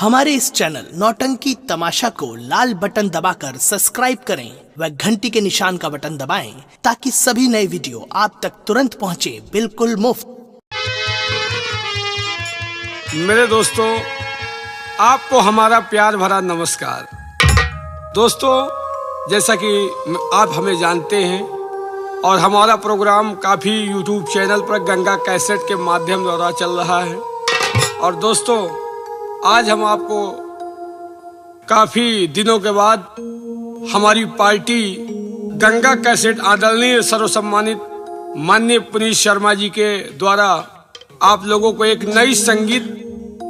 हमारे इस चैनल नौटंकी तमाशा को लाल बटन दबाकर सब्सक्राइब करें व घंटी के निशान का बटन दबाएं ताकि सभी नए वीडियो आप तक तुरंत पहुंचे बिल्कुल मुफ्त। मेरे दोस्तों, आपको हमारा प्यार भरा नमस्कार। दोस्तों, जैसा कि आप हमें जानते हैं और हमारा प्रोग्राम काफ़ी यूट्यूब चैनल पर गंगा कैसेट के माध्यम द्वारा चल रहा है। और दोस्तों, आज हम आपको काफ़ी दिनों के बाद हमारी पार्टी गंगा कैसेट आदरणीय सर्वसम्मानित माननीय पुनीत शर्मा जी के द्वारा आप लोगों को एक नई संगीत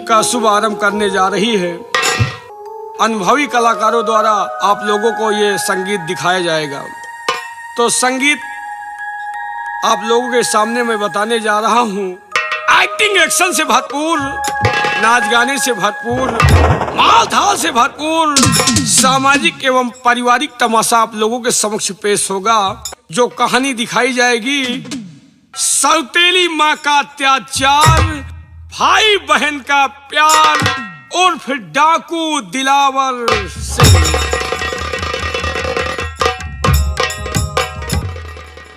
का शुभारंभ करने जा रही है। अनुभवी कलाकारों द्वारा आप लोगों को ये संगीत दिखाया जाएगा। तो संगीत आप लोगों के सामने मैं बताने जा रहा हूँ। एक्टिंग एक्शन से भरपूर, नाच गाने से भरपूर, माल धाल से भरपूर सामाजिक एवं पारिवारिक तमाशा आप लोगों के समक्ष पेश होगा। जो कहानी दिखाई जाएगी, सौतेली माँ का अत्याचार, भाई बहन का प्यार और फिर डाकू दिलावर सिंह।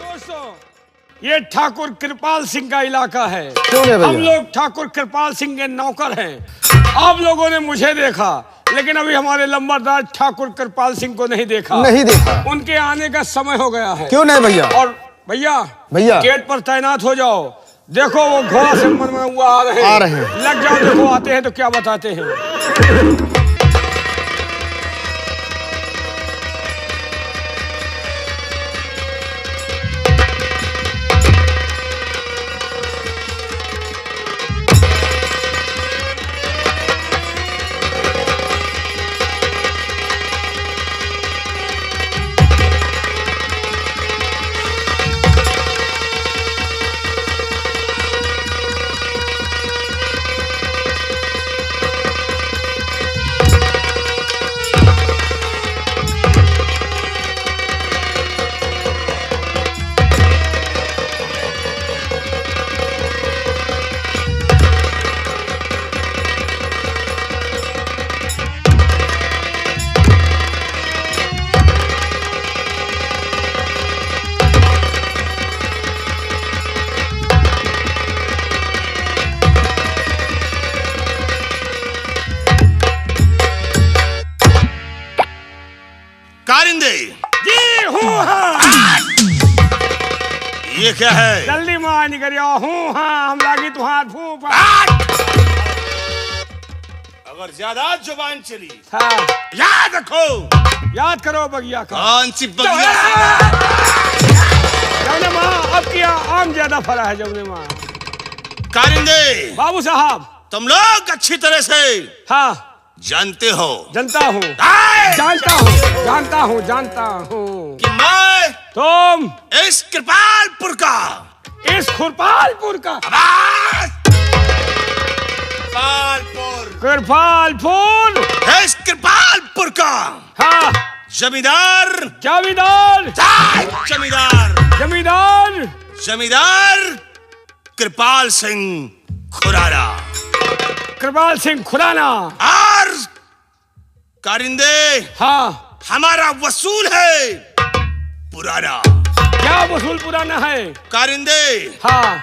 दोस्तों, ये ठाकुर कृपाल सिंह का इलाका है। हम लोग ठाकुर कृपाल सिंह के नौकर हैं। आप लोगों ने मुझे देखा, लेकिन अभी हमारे लंबरदार ठाकुर कृपाल सिंह को नहीं देखा। उनके आने का समय हो गया है। क्यों नहीं भैया? और भैया गेट पर तैनात हो जाओ। देखो वो घोड़ा से मन में हुआ आ रहे हैं। लग जाओ, देखो आते हैं तो क्या बताते हैं। जी हूँ हाँ। ये क्या है? जल्दी मां निकलिया हूँ हाँ। हम लागी तू हाथ फूफ। अगर ज्यादा जुबान चली हाँ। याद रखो। याद करो बगिया का। कौन सी बगिया? जौने माँ अब किया आम ज्यादा फला है। जौने माँ कारिंदे बाबू साहब, तुम लोग अच्छी तरह से हाँ जानते हो, जानता हूँ, जानता हूँ कि मैं तुम इस कृपालपुर का कृपालपुर इस कृपालपुर का हाँ जमींदार कृपाल सिंह खुराना। और कारिंदे हाँ, हमारा वसूल है पुराना। क्या वसूल पुराना है कारिंदे? हाँ,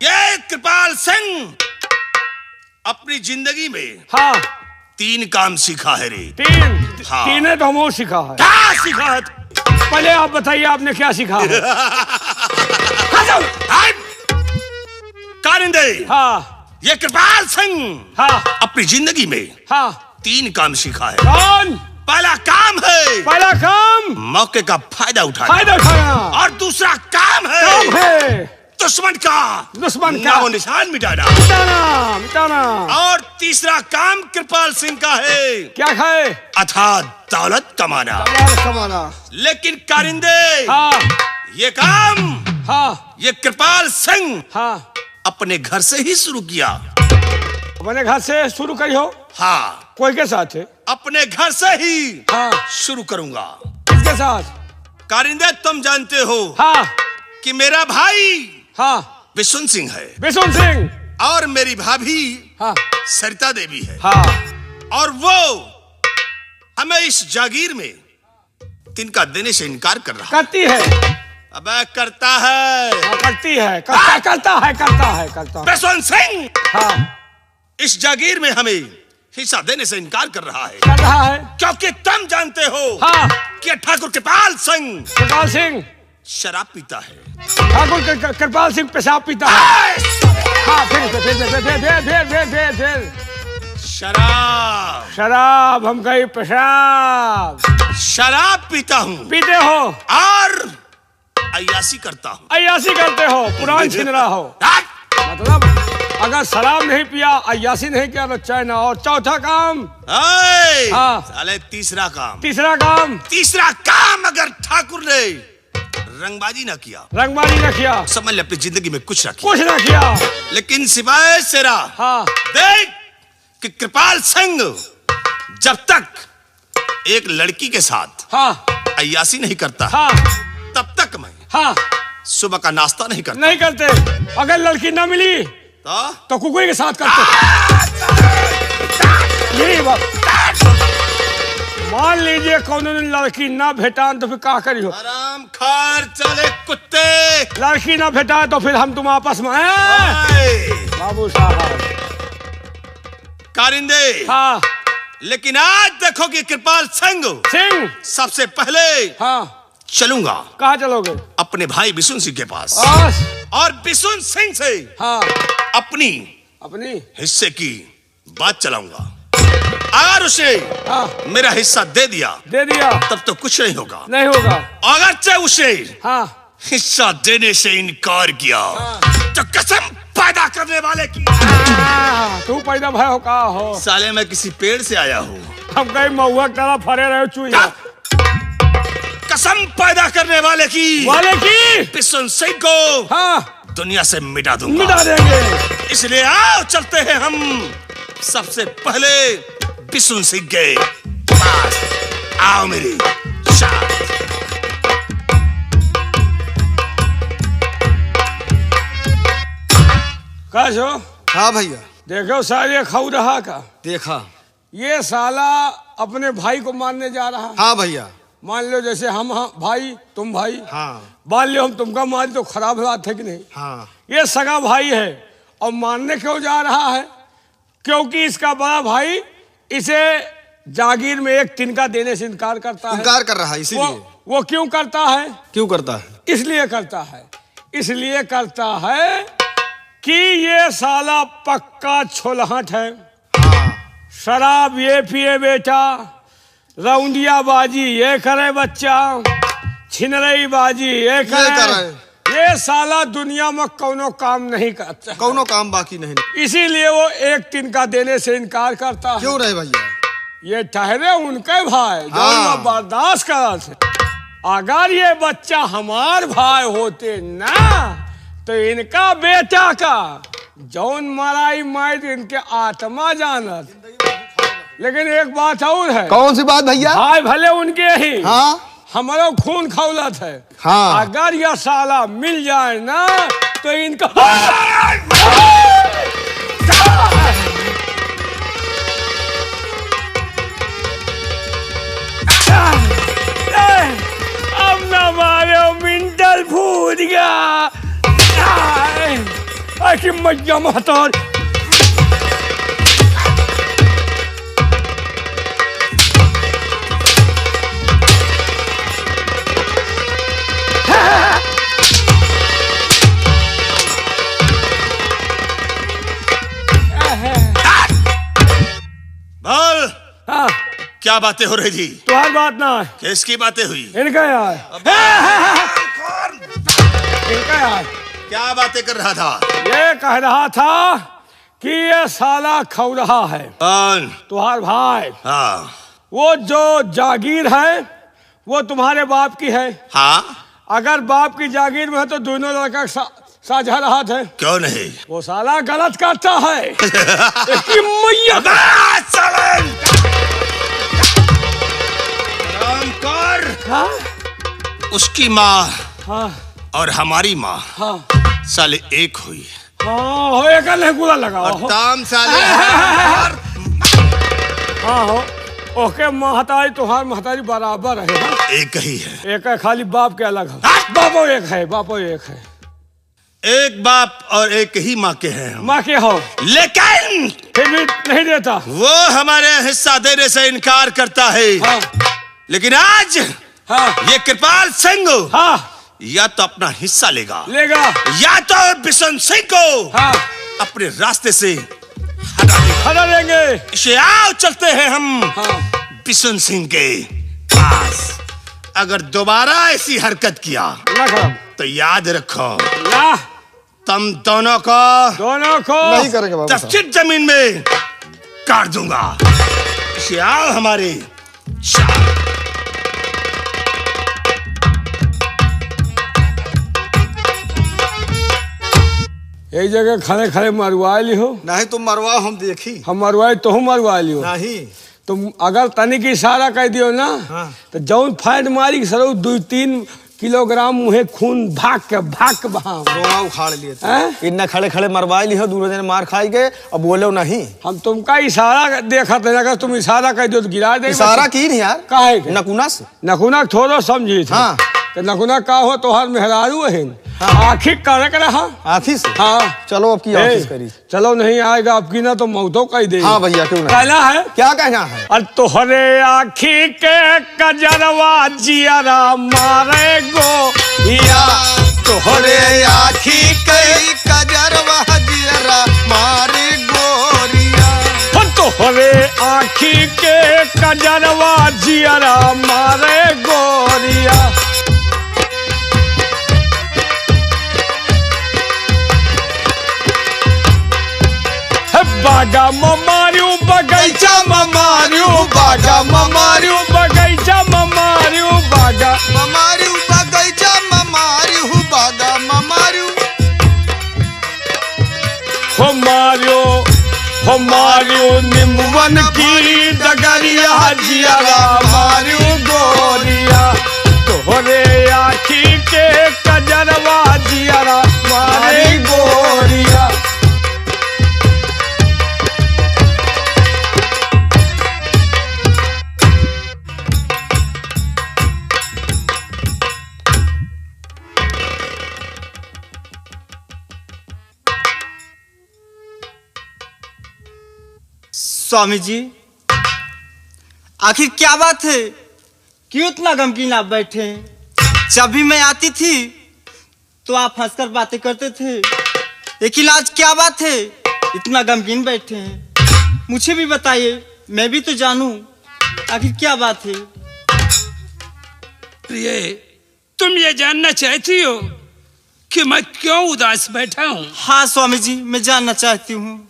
ये कृपाल सिंह अपनी जिंदगी में हाँ 3 काम सीखा है रे। हाँ। तीन तो हमको सीखा है। क्या सीखा है? पहले आप बताइए, आपने क्या सीखा है? कारिंदे हाँ, ये कृपाल सिंह हाँ अपनी जिंदगी में हाँ 3 काम सीखा है। कौन? पहला काम मौके का फायदा उठाना। और दूसरा काम है दुश्मन का नामो निशान मिटाना। और तीसरा काम कृपाल सिंह का है क्या है? अथाह दौलत कमाना। लेकिन कारिंदे हाँ, ये काम हाँ, ये कृपाल सिंह हाँ अपने घर से ही शुरू किया। अपने घर से शुरू करी हो? हाँ। कोई के साथ है? अपने घर से ही हाँ शुरू करूंगा। किसके साथ? कारिंदे, तुम जानते हो हाँ कि मेरा भाई हाँ बिशुन सिंह है। बिशुन सिंह। और मेरी भाभी हाँ सरिता देवी है। हाँ और वो हमें इस जागीर में तिनका देने से इनकार कर रहा। करती है। अबे करता है। करती है। करता है। बिशुन सिंह हाँ इस जागीर में हमें हिस्सा देने से इनकार कर रहा है। क्योंकि तुम जानते हो हाँ कि ठाकुर कृपाल सिंह शराब पीता है। ठाकुर कृपाल सिंह पेशाब पीता है। हाँ फिर शराब हम कहीं पेशाब शराब पीता हूँ। पीते हो और अय्यासी करता हूँ। अय्यासी करते हो, पुरान छीन रहा हो। मतलब अगर शराब नहीं पिया, अय्यासी नहीं किया तो चैन। और चौथा काम हाँ साले तीसरा काम अगर ठाकुर ने रंगबाजी ना किया समझ ले अपनी जिंदगी में कुछ ना किया। लेकिन सिवाय सेरा हाँ देख कि कृपाल सिंह जब तक एक लड़की के साथ हाँ अय्यासी नहीं करता हाँ तब तक मैं हाँ सुबह का नाश्ता नहीं करते। अगर लड़की ना मिली तो कुकुर के साथ करते। यही बात। मान लीजिए कौन दिन लड़की ना भेटा तो फिर क्या करियो? आराम खार चले कुत्ते। लड़की ना भेटा तो फिर हम तुम आपस में बाबू साहब कारिंदे। हाँ लेकिन आज देखो कि कृपाल सिंह सबसे पहले हाँ चलूंगा। कहाँ चलोगे? अपने भाई बिशुन सिंह के पास और बिशुन सिंह से हाँ अपनी हिस्से की बात चलाऊंगा। अगर उसे मेरा हिस्सा दे दिया तब तो कुछ नहीं होगा। अगर चाहे उसे हिस्सा देने से इनकार किया तो कसम पैदा करने वाले की। तू पैदा भाई हो का हो? साले मैं किसी पेड़ से आया हूँ। हम कहीं महुआ तरह फरे रहे चुईया। कसम पैदा करने वाले की बिशुन सिंह को दुनिया से मिटा देंगे। इसलिए आओ चलते हैं हम सबसे पहले बिशुन सिंह के पास। आओ मेरी साथ। कैसो? हाँ भैया। देखो साले खाऊ रहा का देखा। ये साला अपने भाई को मारने जा रहा। हाँ भैया। मान लो जैसे हम भाई तुम भाई। हाँ। मान लो हम तुमका मार तो खराब बात है कि नहीं? हाँ। ये सगा भाई है और मारने क्यों जा रहा है? क्योंकि इसका बड़ा भाई इसे जागीर में एक तिनका देने से इनकार करता है। इनकार कर रहा है इसीलिए। वो क्यों करता है? इसलिए करता है कि ये साला पक्का छुलहट है। शराब ये पिए बेटा, रौंडिया बाजी ये करे बच्चा, छिनरई बाजी ये करे। ये साला दुनिया में कौनो काम नहीं करता। कौनो काम बाकी नहीं। इसीलिए वो एक तिनका देने से इनकार करता है। क्यों रहे भैया? ये ठहरे उनके भाई जो बर्दाश्त करते। अगर ये बच्चा हमार भाई होते ना तो इनका बेटा का जौन मराई मार इनके आत्मा जानत। लेकिन एक बात और है। कौन सी बात भैया? भाई भले उनके ही हमारा खून खौलत है। अगर यह साला मिल जाए ना तो इनका अब न मारो मिंटल फूट गया। ऐसी मज्जा महतौर क्या बातें हो रही थी? तुम्हारी बात ना है। किसकी बातें हुई? इनका यार। इनका यार क्या बातें कर रहा था? ये कह रहा था कि ये साला खौ रहा है। कौन? तुम्हार भाई। हाँ। वो जो जागीर है वो तुम्हारे बाप की है। हाँ। अगर बाप की जागीर में है तो दोनों लड़का साझा रहा थे। क्यों नहीं? वो साला गलत करता है। इसकी मैया उसकी माँ और हमारी माँ साले एक हुई। एक गुला लगा ताम साले हाँ हो। ओके महतारी तुहार महतारी बराबर है ना? एक ही है। एक है, खाली बाप के अलग है। बापो एक है, बापो एक है। एक बाप और एक ही माँ के हैं हम। माँ के हो, लेकिन फिर भी नहीं देता। वो हमारे हिस्सा देने से इनकार करता है। हाँ। लेकिन आज हाँ। ये कृपाल सिंह हाँ। या तो अपना हिस्सा लेगा या तो बिशन सिंह को हाँ। अपने रास्ते से हटा देंगे। इसे आओ चलते हैं हम हाँ। बिशन सिंह के पास। अगर दोबारा ऐसी हरकत किया तो याद रखो तुम दोनों को नहीं करेंगे बाबू 10 फीट जमीन में काट दूंगा। इसे आओ हमारे एक जगह खड़े खड़े मरवा ली हो। नहीं तुम मरवाओ, हम देखी। हम मरवाए तो हम मरवा लियो। नहीं तुम अगर तनिक इशारा कर दियो ना तो जौन फाइट मारी सरो 2-3 किलोग्राम मुहे खून भाग के बहा रोआ उखाड़ लिए। इन्ना खड़े खड़े मरवा ली हो, दूसरे दिन मार खाई गए अब बोलो नहीं। हम तुमका इशारा देखा था, अगर तुम इशारा कर दो तो गिरा दे। इशारा की नहीं यार, काहे नकुना से। नकुना थोड़ा समझी थे। हाँ। तो नकुना का हो तोहार मेहरारू है। हाँ। आखिर करक रहा आखिर से। हाँ चलो अब की आखिर करी। चलो नहीं आएगा अब की ना तो मौतों कह दे। हाँ भैया क्यों नहीं। कहना है, क्या कहना है? और तोहरे आखी के कजरवा जियारा मारे गो या तोहरे आखी के कजरवा जियारा मारे गोरिया। तोहरे आखी के कजरवा जियारा मारे गोरिया। बागा ममारियो बगैचा ममारियो बागा ममारियो बगैचा ममारियो बागा ममारियो बगैचा ममारियो बागा ममारियो। हो मारियो निम्बन की डगरिया जियारा मारियो गोरिया। तोहरे आखी के कजरवा जियारा मारे गोरिया। स्वामी जी आखिर क्या बात है, क्यों इतना गमगीन आप बैठे हैं? जब भी मैं आती थी तो आप हंसकर बातें करते थे, लेकिन आज क्या बात है इतना गमगीन बैठे हैं? मुझे भी बताइए, मैं भी तो जानूं आखिर क्या बात है। प्रिय, तुम ये जानना चाहती हो कि मैं क्यों उदास बैठा हूँ? हाँ स्वामी जी, मैं जानना चाहती हूँ।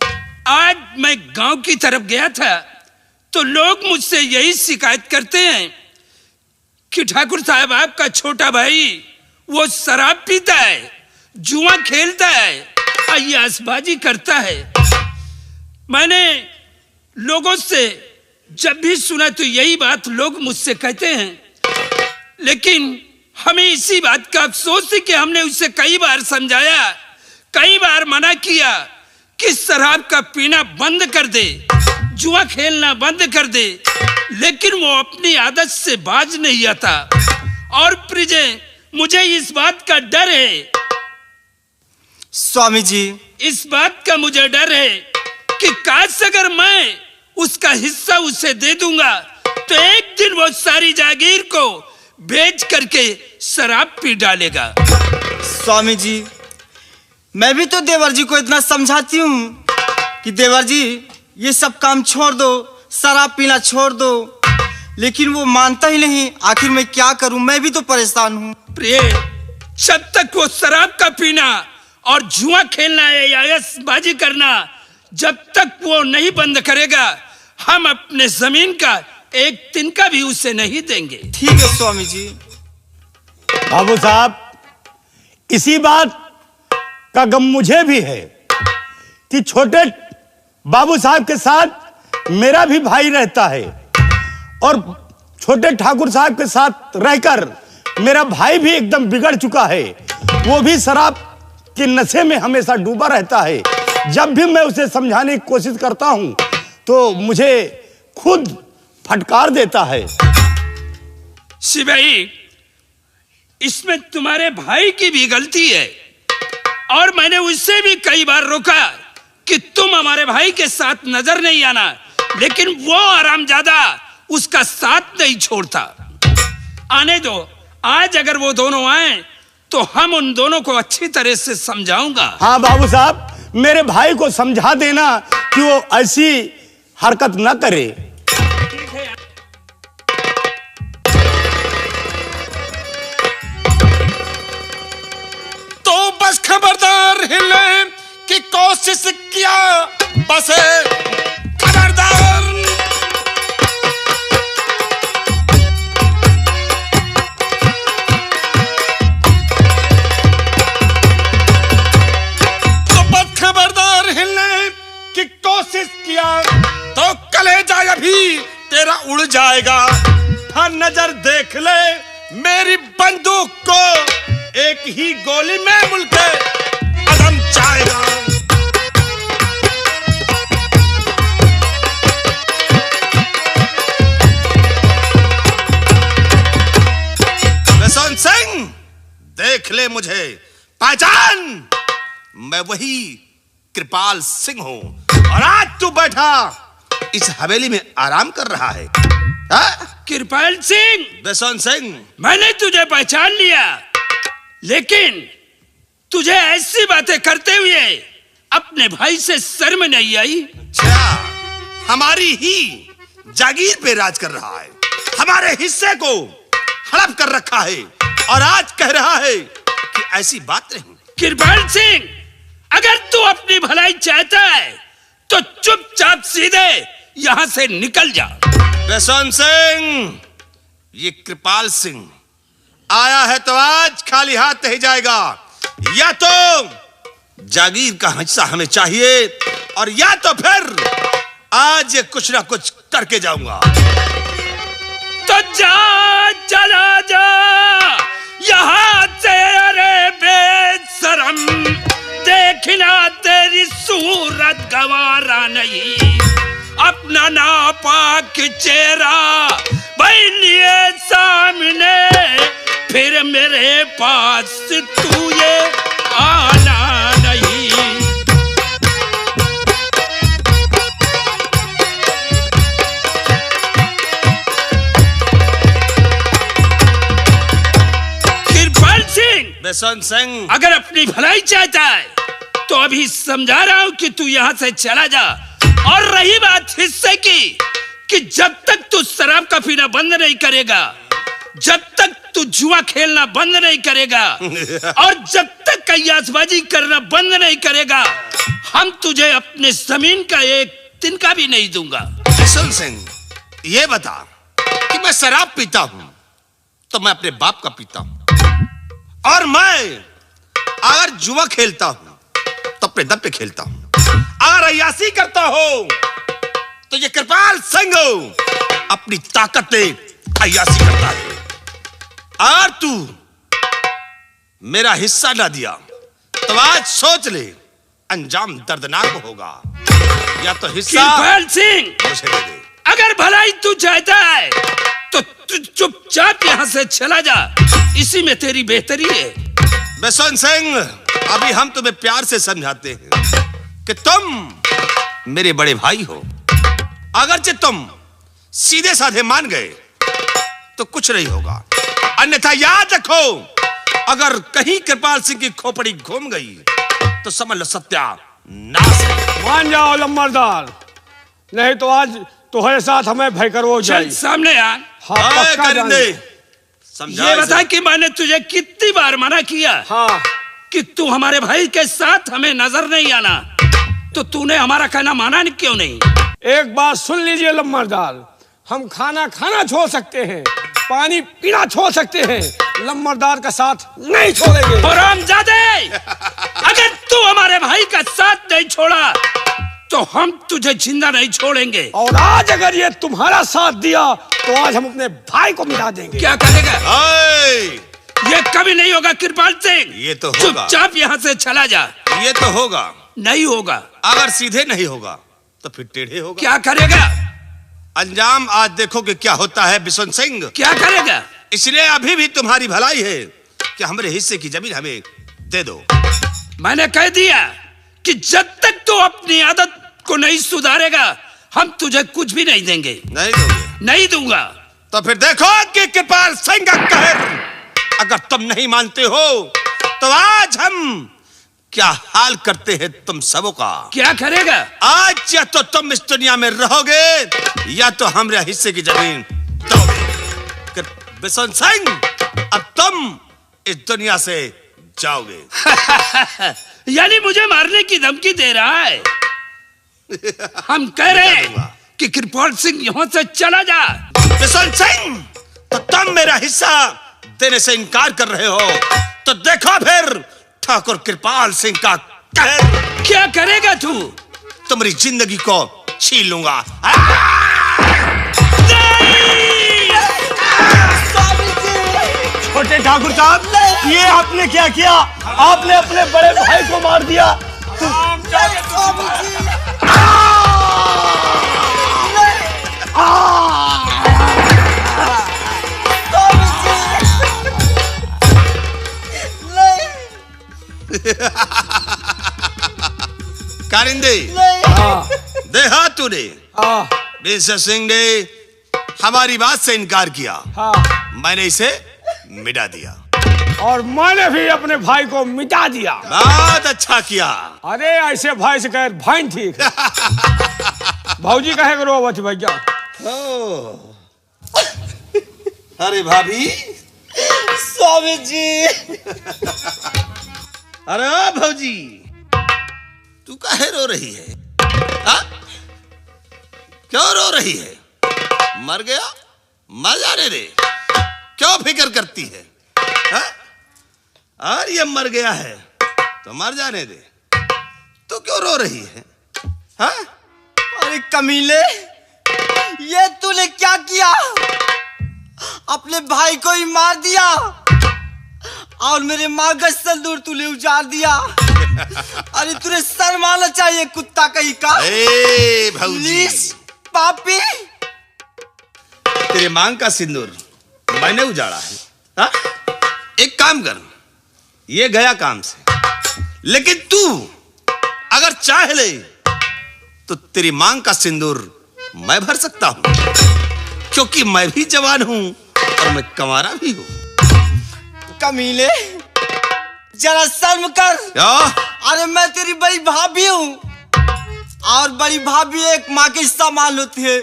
आज मैं गांव की तरफ गया था तो लोग मुझसे यही शिकायत करते हैं कि ठाकुर साहब आपका छोटा भाई वो शराब पीता है, जुआ खेलता है, अय्यासबाजी करता है। मैंने लोगों से जब भी सुना तो यही बात लोग मुझसे कहते हैं, लेकिन हमें इसी बात का अफसोस है कि हमने उसे कई बार समझाया, कई बार मना किया कि शराब का पीना बंद कर दे, जुआ खेलना बंद कर दे, लेकिन वो अपनी आदत से बाज नहीं आता। और प्रिजय, मुझे इस बात का डर है स्वामी जी, इस बात का मुझे डर है कि काश अगर मैं उसका हिस्सा उसे दे दूंगा तो एक दिन वो सारी जागीर को बेच करके शराब पी डालेगा। स्वामी जी, मैं भी तो देवर जी को इतना समझाती हूँ कि देवर जी ये सब काम छोड़ दो, शराब पीना छोड़ दो, लेकिन वो मानता ही नहीं। आखिर मैं क्या करूं, मैं भी तो परेशान हूँ। प्रिय, जब तक वो शराब का पीना और जुआ खेलना या आयसबाजी करना जब तक वो नहीं बंद करेगा, हम अपने जमीन का एक तिनका भी उसे नहीं देंगे। ठीक है स्वामी जी। बाबू साहब, इसी बात का गम मुझे भी है कि छोटे बाबू साहब के साथ मेरा भी भाई रहता है और छोटे ठाकुर साहब के साथ रहकर मेरा भाई भी एकदम बिगड़ चुका है। वो भी शराब के नशे में हमेशा डूबा रहता है। जब भी मैं उसे समझाने की कोशिश करता हूं तो मुझे खुद फटकार देता है। शिवाई, इसमें तुम्हारे भाई की भी गलती है, और मैंने उससे भी कई बार रोका कि तुम हमारे भाई के साथ नजर नहीं आना, लेकिन वो हरामजादा उसका साथ नहीं छोड़ता। आने दो, आज अगर वो दोनों आए तो हम उन दोनों को अच्छी तरह से समझाऊंगा। हाँ बाबू साहब, मेरे भाई को समझा देना कि वो ऐसी हरकत न करे। तो बस खबरदार हिले कि कोशिश किया, बस खबरदार। तो बस खबरदार हिले कि कोशिश किया तो कलेजा अभी तेरा उड़ जाएगा। हाँ, नजर देख ले मेरी बंदूक को, एक ही गोली में मुल्क अदम जाएगा। बेसन सिंह, देख ले मुझे, पहचान, मैं वही कृपाल सिंह हूं, और आज तू बैठा इस हवेली में आराम कर रहा है। कृपाल सिंह, बेसन सिंह, मैंने तुझे पहचान लिया, लेकिन तुझे ऐसी बातें करते हुए अपने भाई से शर्म नहीं आई? अच्छा, हमारी ही जागीर पे राज कर रहा है, हमारे हिस्से को हड़प कर रखा है, और आज कह रहा है कि ऐसी बात नहीं। कृपाल सिंह, अगर तू अपनी भलाई चाहता है तो चुपचाप सीधे यहां से निकल जा। बेसन सिंह, ये कृपाल सिंह आया है तो आज खाली हाथ नहीं जाएगा। या तो जागीर का हिस्सा हमें चाहिए, और या तो फिर आज ये कुछ ना कुछ करके जाऊंगा। तो जा, चला जा यहां से, अरे बेशरम, देखना तेरी सूरत गवारा नहीं, अपना नापाक चेहरा भाई लिए सामने, फिर मेरे पास तू ये आना नहीं। कृपाल सिंह, बेसन सिंह, अगर अपनी भलाई चाहता है तो अभी समझा रहा हूं कि तू यहां से चला जा। और रही बात हिस्से की, कि जब तक तू शराब का पीना बंद नहीं करेगा, जब तक तू जुआ खेलना बंद नहीं करेगा, और जब तक कयासबाजी करना बंद नहीं करेगा, हम तुझे अपने जमीन का एक तिनका भी नहीं दूंगा। बेसन सिंह, ये बता कि मैं शराब पीता हूं तो मैं अपने बाप का पीता हूं, और मैं अगर जुआ खेलता हूं तो अपने दम पे खेलता हूं, अगर अय्यासी करता हो तो ये कृपाल सिंह अपनी ताकत पे अय्यासी करता है। अगर तू मेरा हिस्सा ना दिया तो आज सोच ले अंजाम दर्दनाक होगा। या तो हिस्सा कृपाल सिंह, मुझे दे दे, अगर भलाई तू चाहता है तो तू चुपचाप यहां से चला जा, इसी में तेरी बेहतरी है। बेसन सिंह, अभी हम तुम्हें प्यार से समझाते हैं कि तुम मेरे बड़े भाई हो। अगरचे तुम सीधे साधे मान गए तो कुछ नहीं होगा, अन्यथा याद रखो, अगर कहीं कृपाल सिंह की खोपड़ी घूम गई तो समझ लो सत्यानाश है। मान जाओ लम्बरदार, नहीं तो आज तुम्हारे साथ हमें भयकर हो चल जाए। सामने आ। हाँ, पक्का करिंदे, जाएंगे। समझा ये बता कि मैंने तुझे कितनी बार मना किया हाँ, कि तू हमारे भाई के साथ हमें नजर नहीं आना, तो तूने हमारा कहना माना क्यों नहीं? एक बात सुन लीजिए लम्बरदार, हम खाना खाना छोड़ सकते हैं, पानी पीना छोड़ सकते हैं, लम्बरदार का साथ नहीं छोड़ेंगे। हरामजादे, अगर तू हमारे भाई का साथ नहीं छोड़ा तो हम तुझे जिंदा नहीं छोड़ेंगे। और आज अगर ये तुम्हारा साथ दिया तो आज हम अपने भाई को मिटा देंगे। क्या करेगा? ये कभी नहीं होगा कृपाल सिंह। ये तो होगा। चुपचाप यहाँ से चला जा। ये तो होगा। नहीं होगा। अगर सीधे नहीं होगा तो फिर टेढ़े होगा। क्या करेगा? अंजाम आज देखो कि क्या होता है बिशन सिंह। क्या करेगा? इसलिए अभी भी तुम्हारी भलाई है कि हमारे हिस्से की जमीन हमें दे दो। मैंने कह दिया कि जब तक तू अपनी आदत को नहीं सुधारेगा हम तुझे कुछ भी नहीं देंगे। नहीं दोगे? नहीं दूंगा। तो फिर देखो कि कृपाल सिंह का कहर। अगर तुम नहीं मानते हो तो आज हम क्या हाल करते हैं तुम सबों का। क्या करेगा? आज या तो तुम इस दुनिया में रहोगे या तो हमारे हिस्से की जमीन दोगे। बिशन सिंह अब तुम इस दुनिया से जाओगे। यानी मुझे मारने की धमकी दे रहा है। हम कह रहे हैं कि कृपाल सिंह यहाँ से चला जा। बिशन सिंह तो तुम मेरा हिस्सा देने से इनकार कर रहे हो तो देखो फिर ठाकुर कृपाल सिंह का कहर। क्या करेगा तू? तुम्हारी जिंदगी को छीन लूंगा। छोटे ठाकुर साहब, ये आपने क्या किया? आपने अपने बड़े भाई को मार दिया। कारिंदे देखा तूने? बिशन सिंह ने हमारी बात से इनकार किया। मैंने इसे मिटा दिया। और मैंने भी अपने भाई को मिटा दिया। बहुत अच्छा किया। अरे ऐसे भाई से कहे भाई ठीक है। भाऊजी कहे करो बच भैया। अरे भाभी। स्वामी जी। अरे भाऊजी तू काहे रो रही है? हा? क्यों रो रही है? मर गया? मर जाने दे। क्यों फिक्र करती है? हा? और ये मर गया है तो मर जाने दे। तो क्यों रो रही है? हा? अरे कमीले, ये तूने क्या किया? अपने भाई को ही मार दिया और मेरे माँ का संदूर तूने उजाड़ दिया। अरे तूने शर्म आना चाहिए कुत्ता कहीं का। भाऊजी पापी, तेरे मांग का सिंदूर मैंने उजाड़ा है। हा? एक काम कर, ये गया काम से। लेकिन तू अगर चाह ले तो तेरी मांग का सिंदूर मैं भर सकता हूं, क्योंकि मैं भी जवान हूं और मैं कंवारा भी हूं। कमीले जरा शर्म कर। क्या? अरे मैं तेरी बड़ी भाभी हूँ और बड़ी भाभी एक माँ के समान होती है।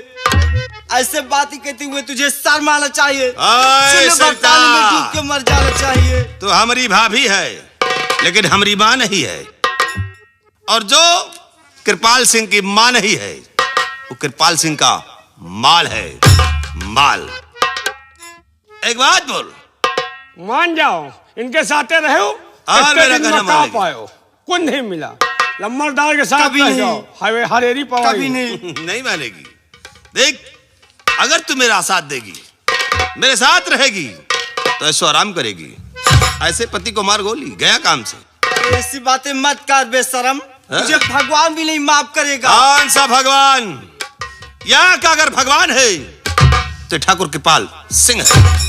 ऐसे बातें कहते हुए तुझे शर्म आना चाहिए। पानी में डूब के मर जाना चाहिए। तो हमारी भाभी है लेकिन हमारी माँ नहीं है, और जो कृपाल सिंह की माँ नहीं है वो कृपाल सिंह का माल है। माल। एक बात बोल। मान जाओ, इनके साथ रहे हो मेरा कहना मान पायो कुछ नहीं मिला। लम्बरदार के साथ रह जाओ, हरेरी पाओ। कभी नहीं। नहीं मानेगी। देख, अगर तू मेरा साथ देगी, मेरे साथ रहेगी तो ऐसो आराम करेगी। ऐसे पति को मार गोली, गया काम से। ऐसी बातें मत कर बेशरम, तुझे भगवान भी नहीं माफ करेगा। कौन सा भगवान? यहाँ का अगर भगवान है तो ठाकुर कृपाल सिंह है।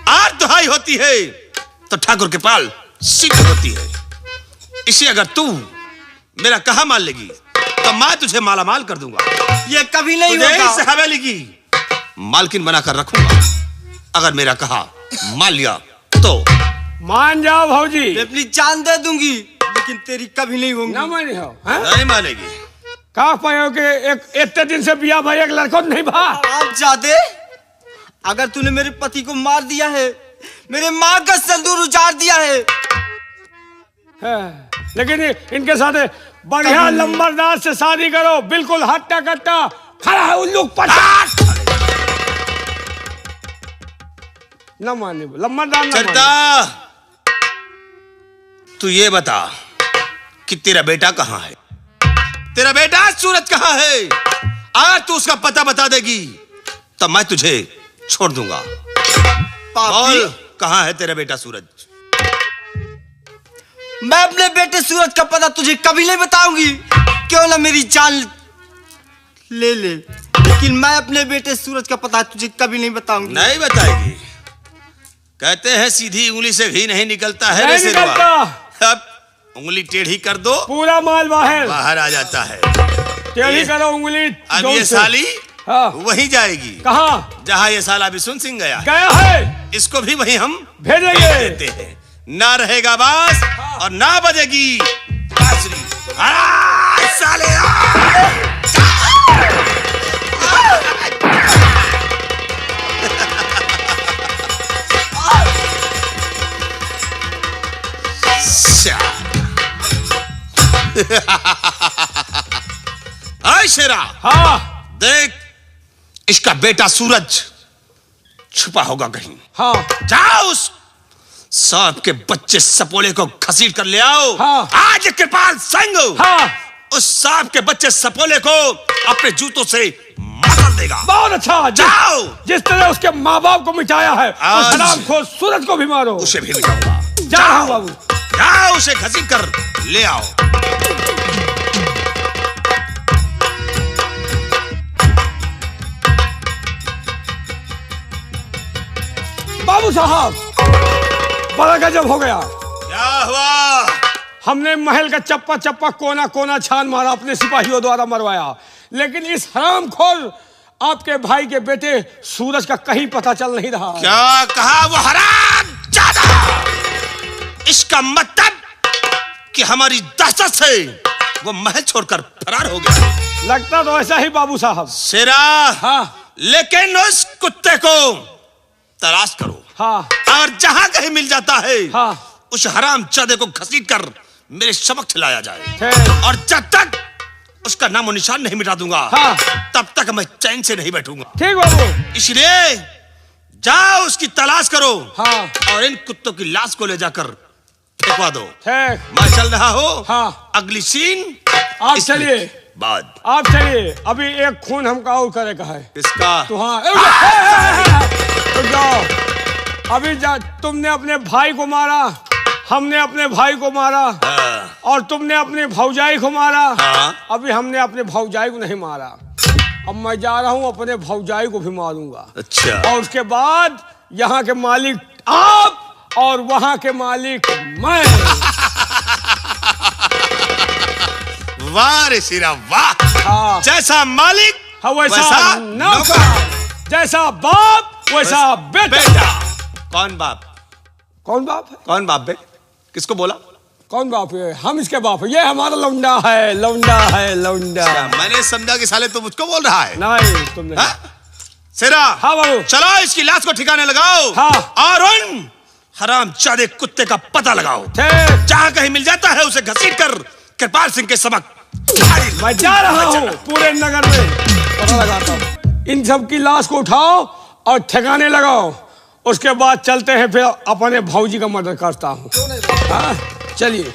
आज दुहाई होती है तो ठाकुर कृपाल सिंह होती है। इसे अगर तू मेरा कहा मान लेगी तो मैं तुझे मालामाल कर दूंगा। ये कभी नहीं होगा। इस हवेली की मालकिन बनाकर रखूंगा। अगर मेरा कहा मान लिया तो मान जाओ भाऊजी। मैं अपनी जान दे दूंगी लेकिन तेरी कभी नहीं होगी। ना मानी हो? नहीं मानेगी। कहा पायो कि एक इतने दिन से बिया भाई एक लड़का नहीं भा। आप जादे, अगर तूने मेरे पति को मार दिया है, मेरे माँ का संदूर उजाड़ दिया है, लेकिन इनके साथ बढ़िया लंबरदार से शादी करो। बिल्कुल हट्टा कट्टा खड़ा है उल्लू पचास। न माने लंबरदार न चलता। तू ये बता कि तेरा बेटा कहाँ है? तेरा बेटा सूरज कहाँ है? अगर तू उसका पता बता देगी तो मैं तुझे छोड़ दूंगा। बोल, कहाँ है तेरा बेटा सूरज? मैं अपने बेटे सूरज का पता तुझे कभी नहीं बताऊंगी। क्यों ना मेरी जान ले ले। लेकिन मैं अपने बेटे सूरज का पता तुझे कभी नहीं बताऊंगी। नहीं बताएगी? कहते हैं सीधी उंगली से घी नहीं निकलता है। नहीं निकलता। अब उंगली टेढ़ी कर दो, पूरा माल बाहर आ जाता है। टेढ़ी करो उंगली। अब ये साली वहीं जाएगी। कहाँ? जहाँ ये साला बिशुन सिंह गया है। इसको भी वहीं हम भेजेंगे। देते हैं। ना रहेगा बास और ना बजेगी बांसुरी। साले शेरा। हाँ देख, इसका बेटा सूरज छुपा होगा कहीं। हाँ जाओ उस सांप के बच्चे सपोले को घसीट कर ले आओ। हाँ। आज कृपाल सिंह हाँ उस सांप के बच्चे सपोले को अपने जूतों से मसल देगा। बहुत अच्छा। जाओ। जिस तरह उसके माँ बाप को मिटाया है उस हरामखोर सूरज को भी मारो। उसे भी मिटाऊंगा। जाओ बाबू, जाओ उसे घसीट कर ले आओ। बाबू साहब, बड़ा गजब हो गया। क्या हुआ? हमने महल का चप्पा चप्पा कोना कोना छान मारा, अपने सिपाहियों द्वारा मरवाया, लेकिन इस हरामखोर आपके भाई के बेटे सूरज का कहीं पता चल नहीं रहा। क्या कहा वो हरामजादा? इसका मतलब कि हमारी दहशत से वो महल छोड़कर फरार हो गया। लगता तो ऐसा ही बाबू साहब। शेरा। हाँ। लेकिन उस कुत्ते को तलाश करो। हाँ। और जहां कहीं मिल जाता है हाँ। उस हरामजादे को घसीट कर मेरे समक्ष लाया जाए। और जब तक उसका नामो निशान नहीं मिटा दूंगा हाँ। तब तक मैं चैन से नहीं बैठूंगा। ठीक बाबू। इसलिए जाओ उसकी तलाश करो। हाँ। और इन कुत्तों की लाश को ले जाकर फेंकवा दो। ठीक। मैं चल रहा हूँ। हाँ। अगली सीन आप चलिए। बाद आप चलिए, अभी एक खून हमका और करे का है। इसका तो हाँ, जाओ। अभी तुमने अपने भाई को मारा, हमने अपने भाई को मारा। और तुमने अपने भौजाई को मारा। अभी हमने अपने भौजाई को नहीं मारा। अब मैं जा रहा हूँ अपने भौजाई को भी मारूंगा। अच्छा। और उसके बाद यहाँ के मालिक आप और वहाँ के मालिक मैं। वाह रे सिरा वाह। हाँ। जैसा मालिक हाँ वैसा नौकर, जैसा बाप वैसा बेटा। कौन बाप? कौन बाप है? कौन बाप बे? किसको बोला? कौन बाप है? हम इसके बाप है। ये हमारा लौंडा है, लौंडा है, लौंडा। मैंने समझा कि साले तुम मुझको बोल रहा है। नहीं तुमने। सेरा। हाँ बाबू। चलो इसकी लाश को ठिकाने लगाओ। हाँ। और उन हरामजादे कुत्ते का पता लगाओ। ठीक। जहाँ कहीं मिल जाता है उसे घसीट कर कृपाल सिंह के समक्ष मैं जा रहा हूँ पूरे नगर में पता लगाता हूँ। इन सब की लाश को उठाओ और ठिकाने लगाओ। उसके बाद चलते हैं, फिर अपने भौजी का मर्डर करता हूँ। हाँ चलिए।